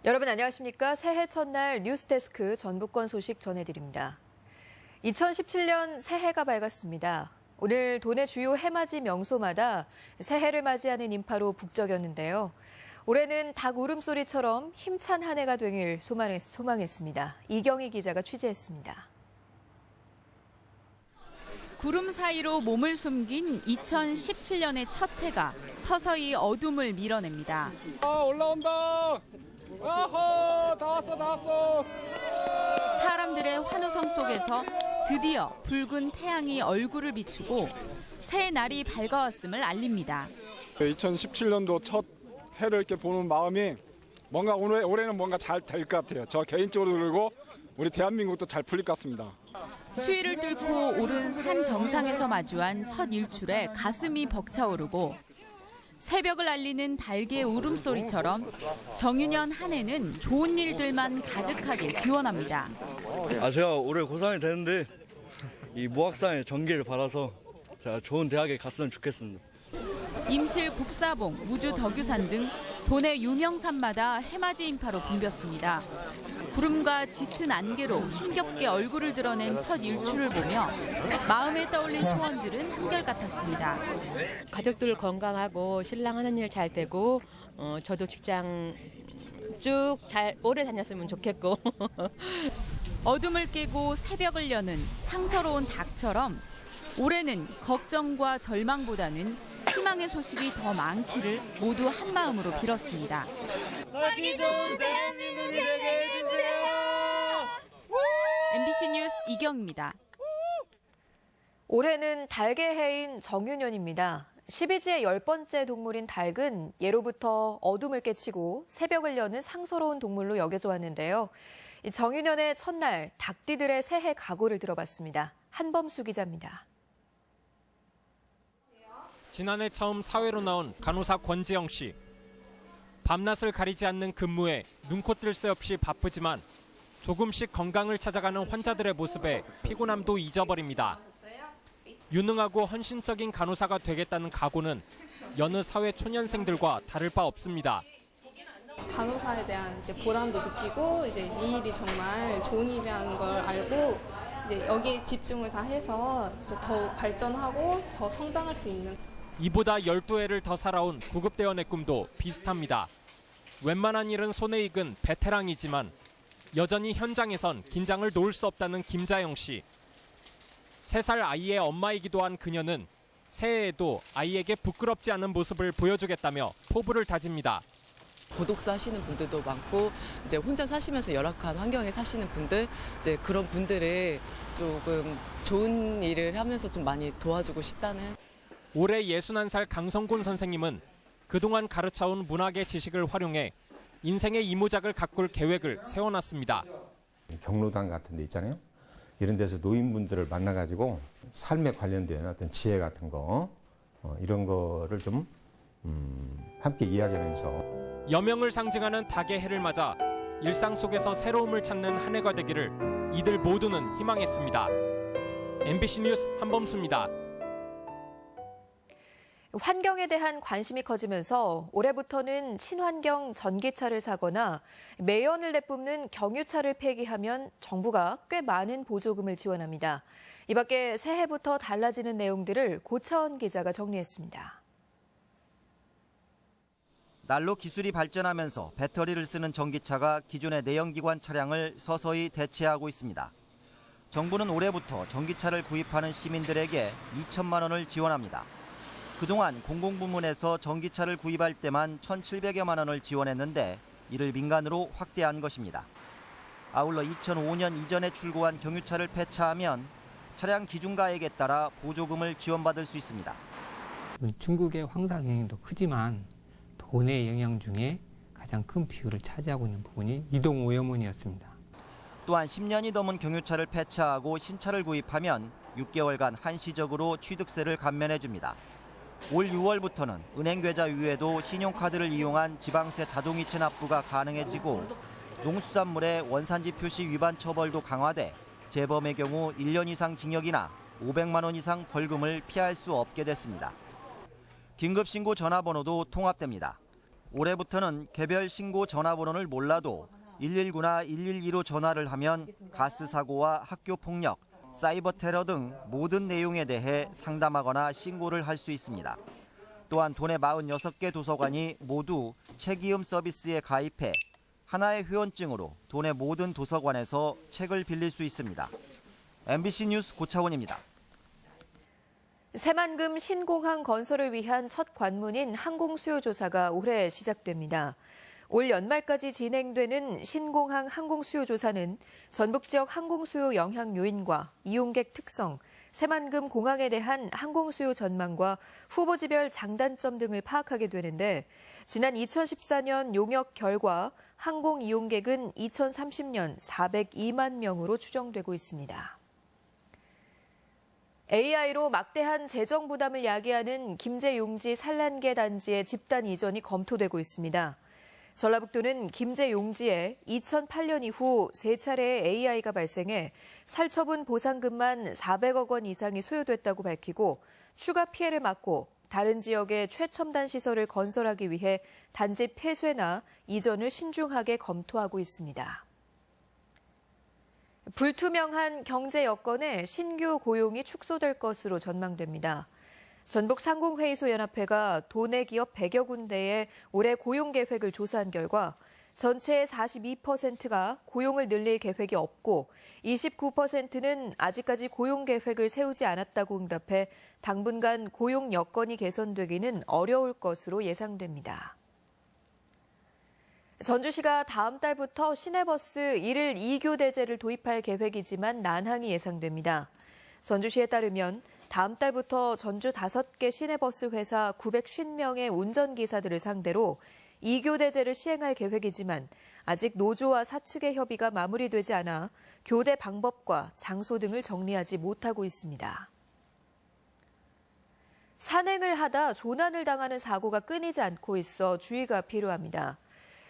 여러분 안녕하십니까? 새해 첫날 뉴스데스크 전북권 소식 전해드립니다. 2017년 새해가 밝았습니다. 오늘 도내 주요 해맞이 명소마다 새해를 맞이하는 인파로 북적였는데요. 올해는 닭 울음소리처럼 힘찬 한 해가 되길 소망했습니다. 이경희 기자가 취재했습니다. 구름 사이로 몸을 숨긴 2017년의 첫 해가 서서히 어둠을 밀어냅니다. 올라온다. 아하, 다 왔어. 사람들의 환호성 속에서 드디어 붉은 태양이 얼굴을 비추고 새 날이 밝아왔음을 알립니다. 2017년도 첫 해를 이렇게 보는 마음이 뭔가 올해는 뭔가 잘 될 것 같아요. 저 개인적으로 그리고 우리 대한민국도 잘 풀릴 것 같습니다. 추위를 뚫고 오른 산 정상에서 마주한 첫 일출에 가슴이 벅차오르고 새벽을 알리는 닭의 울음소리처럼 정유년 한 해는 좋은 일들만 가득하길 기원합니다. 제가 올해 고3이 되는데 이 모학상의 전기를 받아서 제가 좋은 대학에 갔으면 좋겠습니다. 임실 국사봉, 무주 덕유산 등 도내 유명산마다 해맞이 인파로 붐볐습니다. 구름과 짙은 안개로 힘겹게 얼굴을 드러낸 첫 일출을 보며 마음에 떠올린 소원들은 한결같았습니다. 가족들 건강하고 신랑 하는 일 잘 되고 저도 직장 쭉 잘 오래 다녔으면 좋겠고 어둠을 깨고 새벽을 여는 상서로운 닭처럼 올해는 걱정과 절망보다는 희망의 소식이 더 많기를 모두 한마음으로 빌었습니다. 살기 좋은 대한민국이 되게 해주세요. MBC 뉴스 이경입니다. 올해는 닭의 해인 정유년입니다. 12지의 10번째 동물인 닭은 예로부터 어둠을 깨치고 새벽을 여는 상서로운 동물로 여겨져 왔는데요. 이 정유년의 첫날 닭띠들의 새해 각오를 들어봤습니다. 한범수 기자입니다. 지난해 처음 사회로 나온 간호사 권지영 씨. 밤낮을 가리지 않는 근무에 눈코 뜰 새 없이 바쁘지만 조금씩 건강을 찾아가는 환자들의 모습에 피곤함도 잊어버립니다. 유능하고 헌신적인 간호사가 되겠다는 각오는 여느 사회 초년생들과 다를 바 없습니다. 간호사에 대한 보람도 느끼고 이 일이 정말 좋은 일이라는 걸 알고 여기에 집중을 다 해서 더 발전하고 더 성장할 수 있는. 이보다 12해를 더 살아온 구급대원의 꿈도 비슷합니다. 웬만한 일은 손에 익은 베테랑이지만 여전히 현장에선 긴장을 놓을 수 없다는 김자영 씨. 3살 아이의 엄마이기도 한 그녀는 새해에도 아이에게 부끄럽지 않은 모습을 보여주겠다며 포부를 다집니다. 고독사 하시는 분들도 많고 혼자 사시면서 열악한 환경에 사시는 분들 그런 분들을 조금 좋은 일을 하면서 좀 많이 도와주고 싶다는. 올해 61살 강성곤 선생님은 그동안 가르쳐온 문학의 지식을 활용해 인생의 이모작을 가꿀 계획을 세워놨습니다. 경로당 같은 데 있잖아요. 이런 데서 노인분들을 만나가지고 삶에 관련된 어떤 지혜 같은 거 이런 거를 좀 함께 이야기하면서 여명을 상징하는 닭의 해를 맞아 일상 속에서 새로움을 찾는 한 해가 되기를 이들 모두는 희망했습니다. MBC 뉴스 한범수입니다. 환경에 대한 관심이 커지면서 올해부터는 친환경 전기차를 사거나 매연을 내뿜는 경유차를 폐기하면 정부가 꽤 많은 보조금을 지원합니다. 이 밖에 새해부터 달라지는 내용들을 고차원 기자가 정리했습니다. 날로 기술이 발전하면서 배터리를 쓰는 전기차가 기존의 내연기관 차량을 서서히 대체하고 있습니다. 정부는 올해부터 전기차를 구입하는 시민들에게 2천만 원을 지원합니다. 그동안 공공부문에서 전기차를 구입할 때만 1,700여만 원을 지원했는데 이를 민간으로 확대한 것입니다. 아울러 2005년 이전에 출고한 경유차를 폐차하면 차량 기준가액에 따라 보조금을 지원받을 수 있습니다. 중국의 황사 영향도 크지만 돈의 영향 중에 가장 큰 비율을 차지하고 있는 부분이 이동오염원이었습니다. 또한 10년이 넘은 경유차를 폐차하고 신차를 구입하면 6개월간 한시적으로 취득세를 감면해줍니다. 올 6월부터는 은행 계좌 이외에도 신용카드를 이용한 지방세 자동이체 납부가 가능해지고 농수산물의 원산지 표시 위반 처벌도 강화돼 재범의 경우 1년 이상 징역이나 500만 원 이상 벌금을 피할 수 없게 됐습니다. 긴급신고 전화번호도 통합됩니다. 올해부터는 개별 신고 전화번호를 몰라도 119나 112로 전화를 하면 가스 사고와 학교 폭력, 사이버 테러 등 모든 내용에 대해 상담하거나 신고를 할 수 있습니다. 또한 도내 46개 도서관이 모두 책이음 서비스에 가입해 하나의 회원증으로 도내 모든 도서관에서 책을 빌릴 수 있습니다. MBC 뉴스 고차원입니다. 새만금 신공항 건설을 위한 첫 관문인 항공수요조사가 올해 시작됩니다. 올 연말까지 진행되는 신공항 항공수요조사는 전북 지역 항공수요 영향 요인과 이용객 특성, 새만금 공항에 대한 항공수요 전망과 후보지별 장단점 등을 파악하게 되는데 지난 2014년 용역 결과 항공 이용객은 2030년 402만 명으로 추정되고 있습니다. AI로 막대한 재정 부담을 야기하는 김제용지 산란계 단지의 집단 이전이 검토되고 있습니다. 전라북도는 김제용지에 2008년 이후 3차례의 AI가 발생해 살처분 보상금만 400억 원 이상이 소요됐다고 밝히고 추가 피해를 막고 다른 지역에 최첨단 시설을 건설하기 위해 단지 폐쇄나 이전을 신중하게 검토하고 있습니다. 불투명한 경제 여건에 신규 고용이 축소될 것으로 전망됩니다. 전북상공회의소 연합회가 도내 기업 100여 군데에 올해 고용 계획을 조사한 결과 전체의 42%가 고용을 늘릴 계획이 없고 29%는 아직까지 고용 계획을 세우지 않았다고 응답해 당분간 고용 여건이 개선되기는 어려울 것으로 예상됩니다. 전주시가 다음 달부터 시내버스 1일 2교 대제를 도입할 계획이지만 난항이 예상됩니다. 전주시에 따르면 다음 달부터 전주 5개 시내버스 회사 950명의 운전기사들을 상대로 2교 대제를 시행할 계획이지만 아직 노조와 사측의 협의가 마무리되지 않아 교대 방법과 장소 등을 정리하지 못하고 있습니다. 산행을 하다 조난을 당하는 사고가 끊이지 않고 있어 주의가 필요합니다.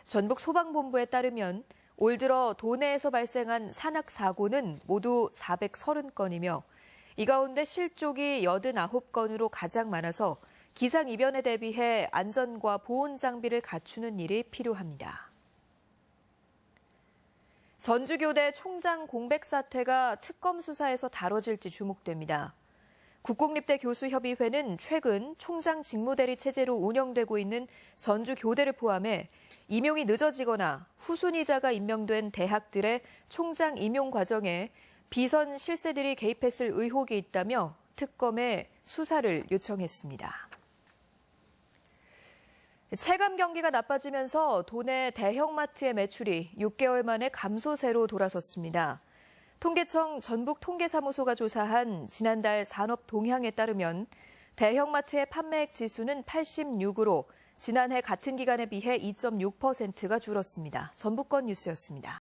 전북 소방본부에 따르면 올 들어 도내에서 발생한 산악 사고는 모두 430건이며 이 가운데 실족이 89건으로 가장 많아서 기상이변에 대비해 안전과 보온 장비를 갖추는 일이 필요합니다. 전주교대 총장 공백 사태가 특검 수사에서 다뤄질지 주목됩니다. 국공립대 교수협의회는 최근 총장 직무대리 체제로 운영되고 있는 전주교대를 포함해 임용이 늦어지거나 후순위자가 임명된 대학들의 총장 임용 과정에 비선 실세들이 개입했을 의혹이 있다며 특검에 수사를 요청했습니다. 체감 경기가 나빠지면서 도내 대형마트의 매출이 6개월 만에 감소세로 돌아섰습니다. 통계청 전북통계사무소가 조사한 지난달 산업 동향에 따르면 대형마트의 판매액 지수는 86으로 지난해 같은 기간에 비해 2.6%가 줄었습니다. 전북권 뉴스였습니다.